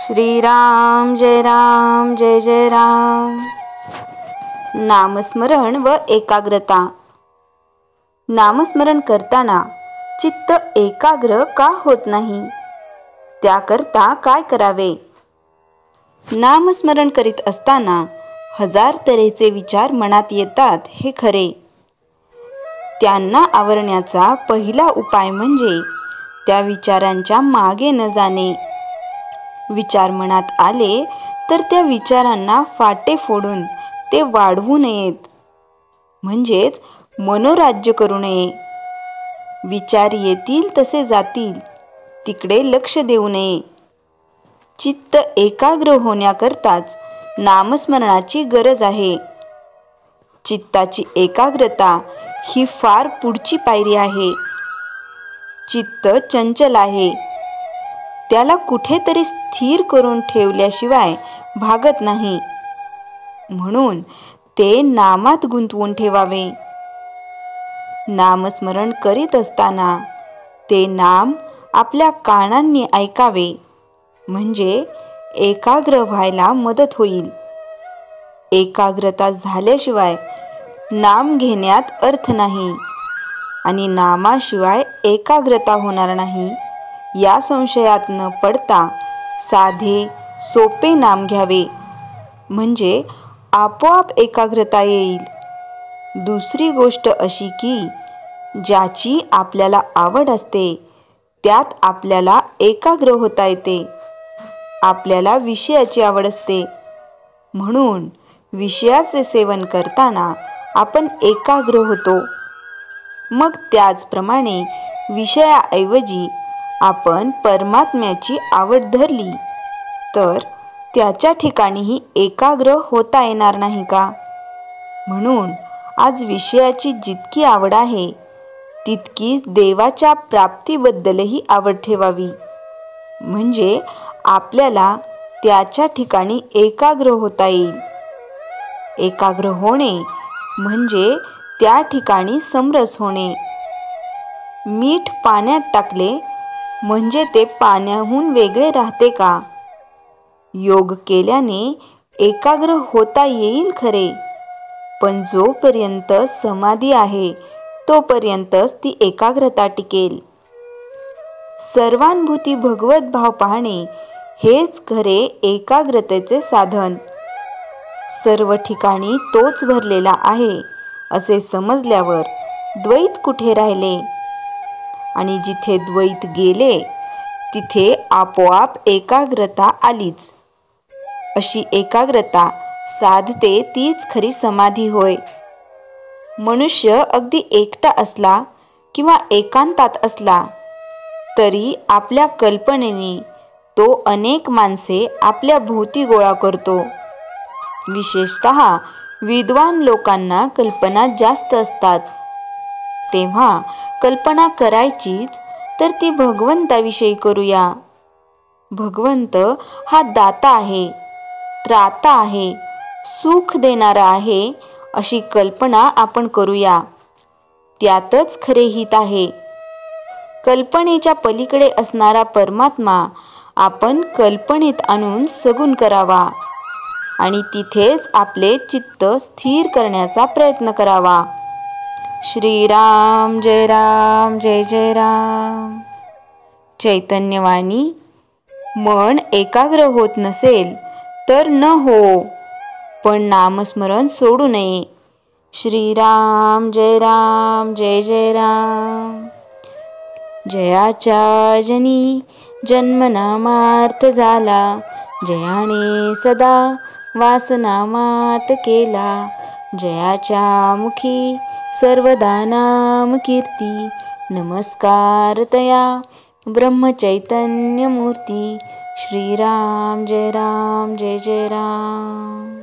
श्रीराम जय राम जय जय राम। नामस्मरण व एकाग्रता। नामस्मरण करताना चित्त एकाग्र का होत नाही, त्याकरता काय करावे? नामस्मरण करीत असताना हजार तऱ्हेचे विचार मनात येतात हे खरे. त्यांना आवरण्याचा पहिला उपाय म्हणजे त्या विचारांच्या मागे न जाणे. विचार मनात आले तर त्या विचारांना फाटे फोडून ते वाढवू नयेत, म्हणजेच मनोराज्य करू नये. विचार येतील तसे जातील, तिकडे लक्ष देऊ नये. चित्त एकाग्र होण्याकरताच नामस्मरणाची गरज आहे. चित्ताची एकाग्रता ही फार पुढची पायरी आहे. चित्त चंचल आहे, त्याला कुठेतरी स्थिर करून ठेवल्याशिवाय भागत नाही. म्हणून ते नामात गुंतवून ठेवावे. नामस्मरण करीत असताना ते नाम आपल्या कानांनी ऐकावे, म्हणजे एकाग्र व्हायला मदत होईल. एकाग्रता झाल्याशिवाय नाम घेण्यात अर्थ नाही आणि नामाशिवाय एकाग्रता होणार नाही, या संशयात न पडता साधे सोपे नाम घ्यावे, म्हणजे आपोआप एकाग्रता येईल. दुसरी गोष्ट अशी की ज्याची आपल्याला आवड असते त्यात आपल्याला एकाग्र होता येते. आपल्याला विषयाची आवड असते, म्हणून विषयाचे सेवन करताना आपण एकाग्र होतो. मग त्याचप्रमाणे विषयाऐवजी आपण परमात्म्याची आवड धरली तर त्याच्या ठिकाणीही एकाग्र होता येणार नाही का? म्हणून आज विषयाची जितकी आवड आहे तितकीच देवाच्या प्राप्तीबद्दलही आवड ठेवावी, म्हणजे आपल्याला त्याच्या ठिकाणी एकाग्र होता येईल. एकाग्र होणे म्हणजे त्या ठिकाणी समरस होणे. मीठ पाण्यात टाकले म्हणजे ते पाण्याहून वेगळे राहते का? योग केल्याने एकाग्र होता येईल खरे, पण जोपर्यंत समाधी आहे तोपर्यंतच ती एकाग्रता टिकेल. सर्वानुभूती भगवत भाव पाहणे हेच खरे एकाग्रतेचे साधन. सर्व ठिकाणी तोच भरलेला आहे असे समजल्यावर द्वैत कुठे राहिले? आणि जिथे द्वैत गेले तिथे आपोआप एकाग्रता आलीच. अशी एकाग्रता साधते तीच खरी समाधी होय. मनुष्य अगदी एकटा असला किंवा एकांतात असला तरी आपल्या कल्पनेने तो अनेक माणसे आपल्या भोवती गोळा करतो. विशेषतः विद्वान लोकांना कल्पना जास्त असतात. तेव्हा कल्पना करायचीच तर ती भगवंताविषयी करूया. भगवंत हा दाता आहे, त्राता आहे, सुख देणारा आहे, अशी कल्पना आपण करूया. त्यातच खरे हित आहे. कल्पनेच्या पलीकडे असणारा परमात्मा आपण कल्पनेत आणून सगुण करावा आणि तिथेच आपले चित्त स्थिर करण्याचा प्रयत्न करावा. श्रीराम जय राम जय जय राम. चैतन्यवाणी. मन एकाग्र होत नसेल तर न हो, पण नामस्मरण सोडू नये. श्रीराम जय राम जय जय राम. जयाच्या जनी जन्मनामार्थ झाला, जयाने सदा वासनामात केला. जयाच्या मुखी सर्वदा नाम कीर्ती, नमस्कार तया ब्रह्मचैतन्य मूर्ती. श्रीराम जय राम जय जय राम.